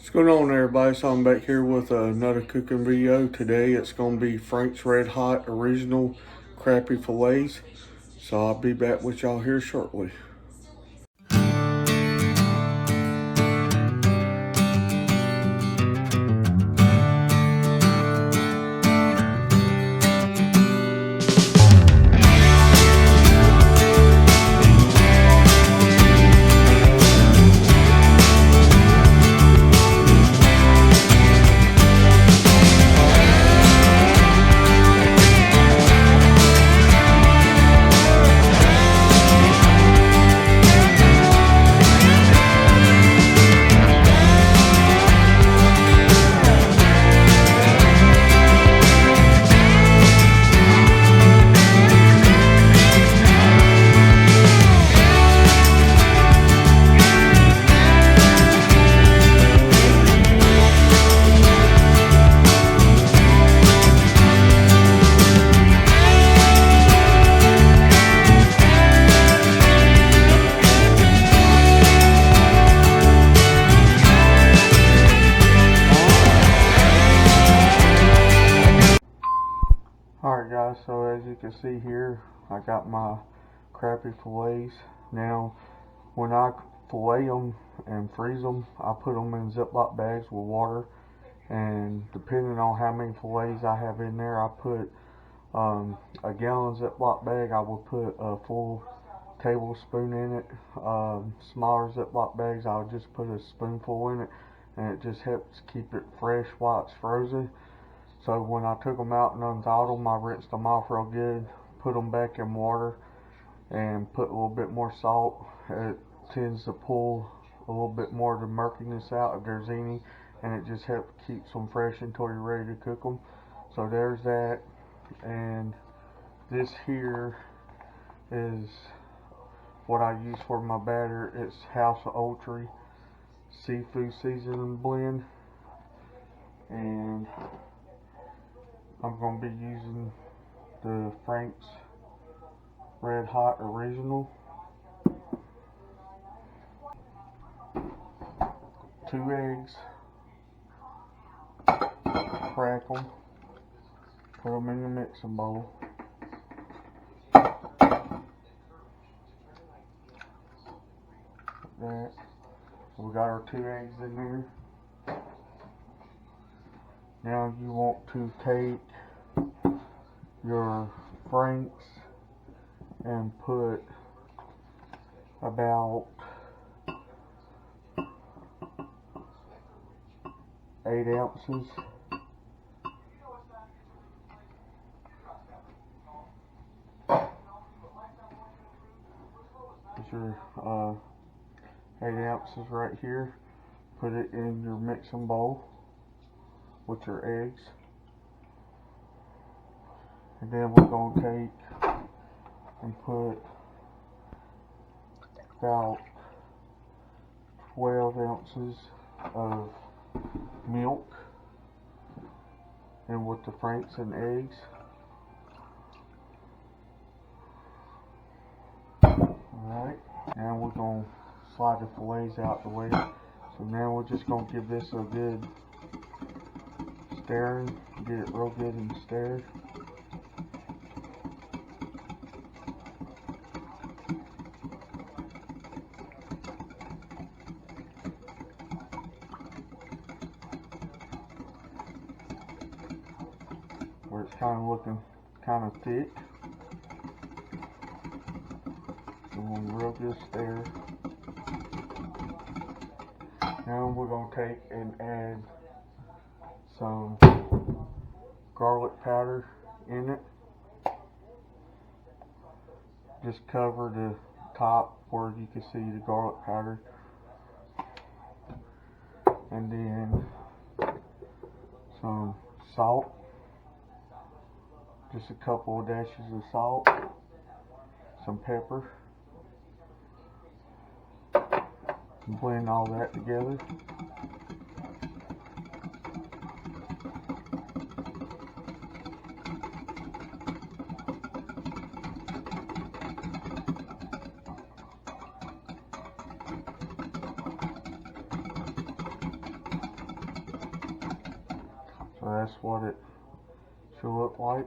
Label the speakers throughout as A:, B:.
A: What's going on, everybody? So I'm back here with another cooking video. Today it's going to be Frank's Red Hot Original Crappie Fillets. So I'll be back with y'all here shortly. Alright guys, so as you can see here, I got my crappie fillets. Now, when I fillet them and freeze them, I put them in Ziploc bags with water. And depending on how many fillets I have in there, I put a gallon Ziploc bag, I will put a full tablespoon in it. Smaller Ziploc bags, I'll just put a spoonful in it, and it just helps keep it fresh while it's frozen. So when I took them out and unthawed them, I rinsed them off real good, put them back in water, and put a little bit more salt. It tends to pull a little bit more of the murkiness out if there's any, and it just helps keep them fresh until you're ready to cook them. So there's that. And this here is what I use for my batter. It's House of Poultry seafood seasoning blend, and I'm going to be using the Frank's Red Hot Original. 2 eggs, crack them, put them in the mixing bowl. Like that. We got our 2 eggs in there. Now you want to take your Frank's and put about 8 ounces your 8 ounces right here. Put it in your mixing bowl with your eggs, and then we're going to take and put about 12 ounces of milk in with the Frank's and eggs. Alright, now we're going to slide the fillets out the way. So now we're just going to give this a good stirring, get it real good and stirred. Where it's kind of looking kind of thick. Doing real good stir. Now we're going to take and add some garlic powder in it. Just cover the top where you can see the garlic powder. And then some salt. Just a couple of dashes of salt. Some pepper. And blend all that together. So that's what it should look like.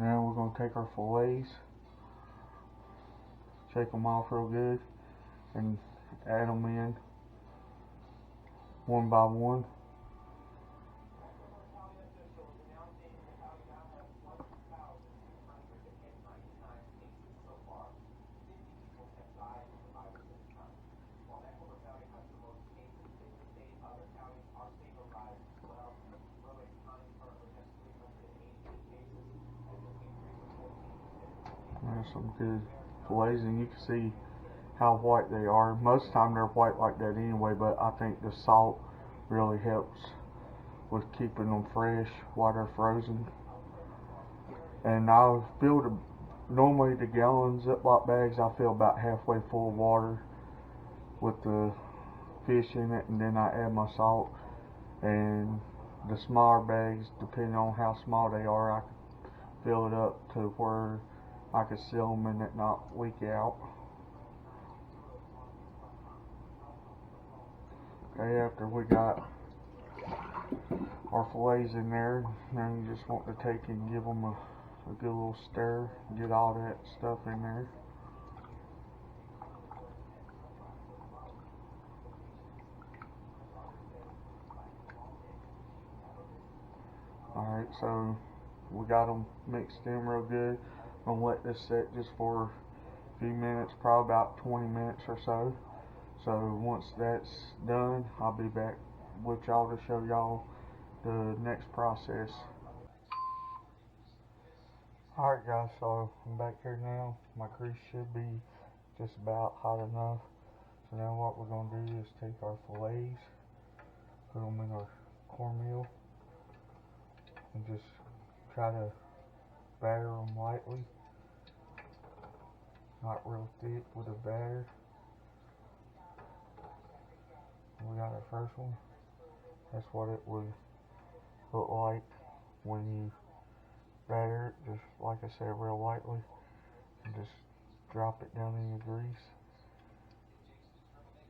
A: Now we're going to take our fillets, shake them off real good, and add them in one by one. There's some good fillets, and you can see how white they are. Most of the time they're white like that anyway, but I think the salt really helps with keeping them fresh while they're frozen. And I'll fill normally the gallon Ziploc bags, I fill about halfway full of water with the fish in it, and then I add my salt. And the smaller bags, depending on how small they are, I can fill it up to where I can seal them and it not leak out. Okay, after we got our fillets in there, now you just want to take and give them a good little stir, get all that stuff in there. Alright, so we got them mixed in real good. I'm gonna let this set just for a few minutes, probably about 20 minutes or so. So once that's done, I'll be back with y'all to show y'all the next process. Alright guys, so I'm back here now. My grease should be just about hot enough. So now what we're going to do is take our fillets, put them in our cornmeal, and just try to batter them lightly. Not real thick with a batter. We got our first one. That's what it would look like when you batter it, just like I said, real lightly, and just drop it down in your grease.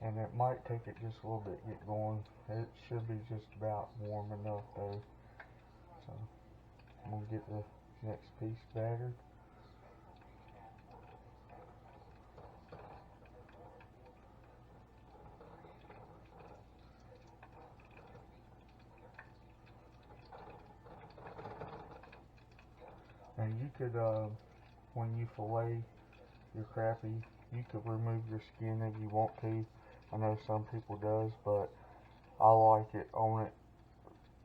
A: And it might take it just a little bit to get going. It should be just about warm enough though. So I'm gonna get the next piece battered. And you could, when you fillet your crappie, you could remove your skin if you want to. I know some people does, but I like it on it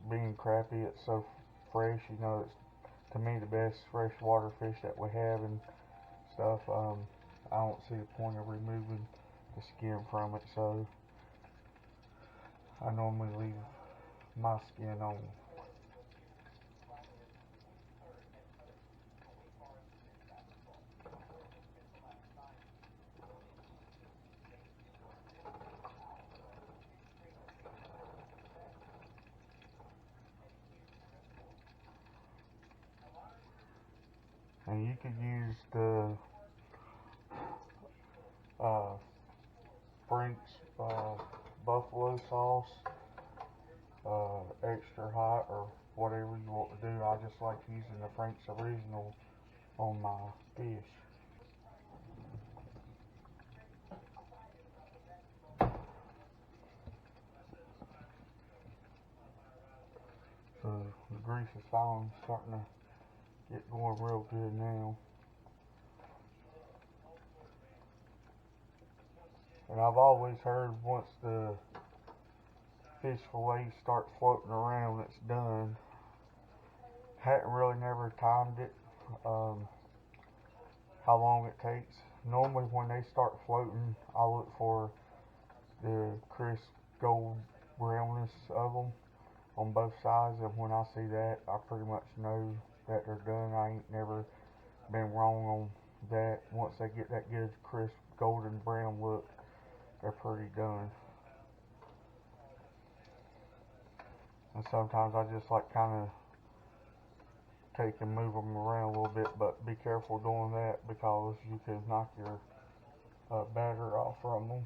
A: being crappie. It's so fresh, you know. It's to me the best freshwater fish that we have and stuff. I don't see the point of removing the skin from it, so I normally leave my skin on. And you could use the French buffalo sauce, extra hot or whatever you want to do. I just like using the French original on my fish. So the grease is finally starting to get going real good now. And I've always heard once the fish fillets start floating around, it's done. Hadn't really never timed it, how long it takes. Normally when they start floating, I look for the crisp gold brownness of them on both sides, and when I see that, I pretty much know that they're done. I ain't never been wrong on that. Once they get that good crisp golden brown look, they're pretty done. And sometimes I just like kind of take and move them around a little bit, but be careful doing that because you can knock your batter off from them.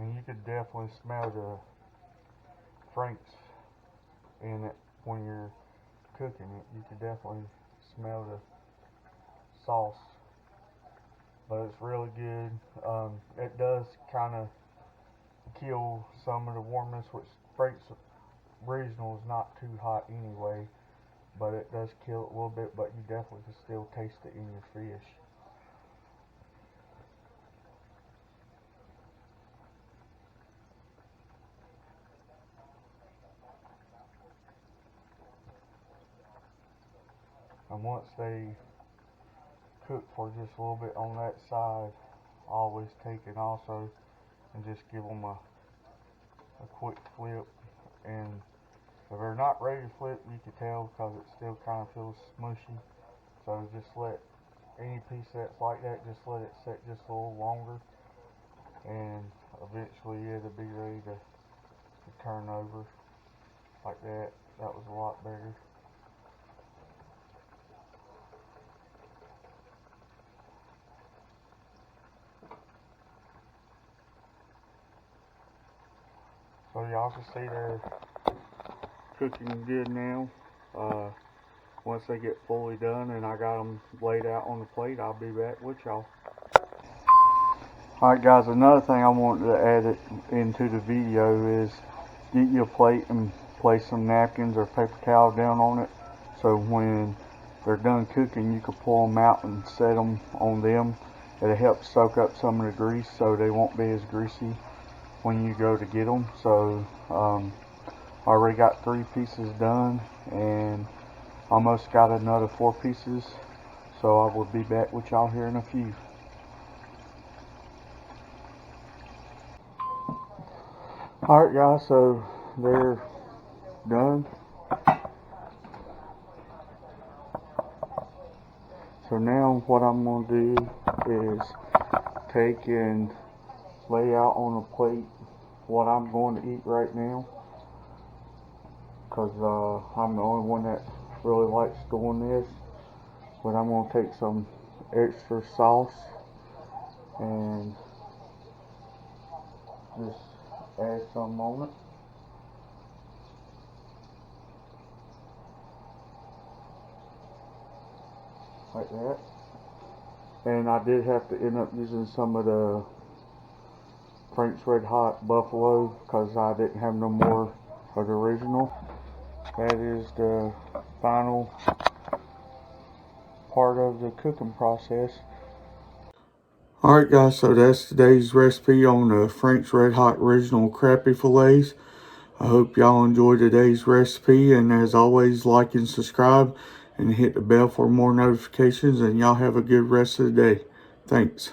A: And you could definitely smell the Frank's in it when you're cooking it. You could definitely smell the sauce, but it's really good. It does kind of kill some of the warmness, which Frank's original is not too hot anyway, but it does kill it a little bit, but you definitely can still taste it in your fish. And once they cook for just a little bit on that side, I always take it also and just give them a quick flip. And if they're not ready to flip, you can tell because it still kind of feels smushy. So just let any piece that's like that, just let it set just a little longer, and eventually it'll be ready to turn over like that. That was a lot better. So y'all can see they're cooking good now. Once they get fully done and I got them laid out on the plate, I'll be back with y'all. Alright guys, another thing I wanted to add into the video is get you a plate and place some napkins or paper towel down on it, so when they're done cooking you can pull them out and set them on them. It'll help soak up some of the grease so they won't be as greasy when you go to get them. So I already got 3 pieces done and almost got another 4 pieces, so I will be back with y'all here in a few. Alright guys, so they're done. So now what I'm going to do is take and lay out on a plate what I'm going to eat right now, because I'm the only one that really likes doing this. But I'm going to take some extra sauce and just add some on it. Like that. And I did have to end up using some of the Frank's Red Hot Buffalo because I didn't have no more of the original. That is the final part of the cooking process. Alright guys, so that's today's recipe on the Frank's Red Hot Original Crappie Fillets. I hope y'all enjoyed today's recipe, and as always, like and subscribe and hit the bell for more notifications, and y'all have a good rest of the day. Thanks.